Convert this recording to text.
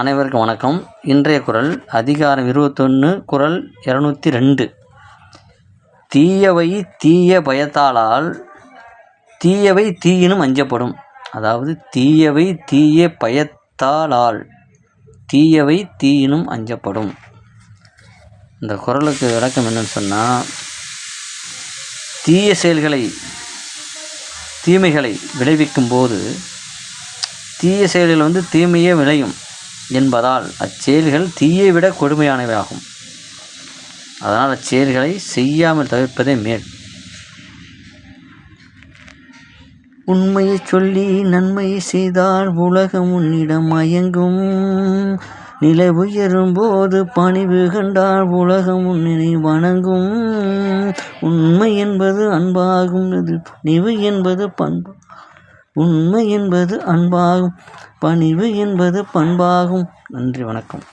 அனைவருக்கும் வணக்கம். இன்றைய குறள் அதிகாரம் 21 குறள் 202. தீயவை தீய பயத்தாலால் தீயவை தீயினும் அஞ்சப்படும். அதாவது தீயவை தீய பயத்தாலால் தீயவை தீயினும் அஞ்சப்படும். இந்த குறளுக்கு விளக்கம் என்னன்னு சொன்னால், தீய செயல்களை தீமைகளை விளைவிக்கும் போது தீய செயல்கள் தீமையே விளையும் என்பதால் அச்செயல்கள் தீயை விட கொடுமையானவை ஆகும். அதனால் அச்செயல்களை செய்யாமல் தவிர்ப்பதே மேல். உண்மையை சொல்லி நன்மையை செய்தால் உலகம் உன்னிடம் மயங்கும். நிலை உயரும் போது பணிவு கண்டால் உலகம் உன்னை வணங்கும். உண்மை என்பது அன்பாகும், பணிவு என்பது பண்பு. உண்மை என்பது அன்பாகும், பணிவு என்பது பண்பாகும். நன்றி, வணக்கம்.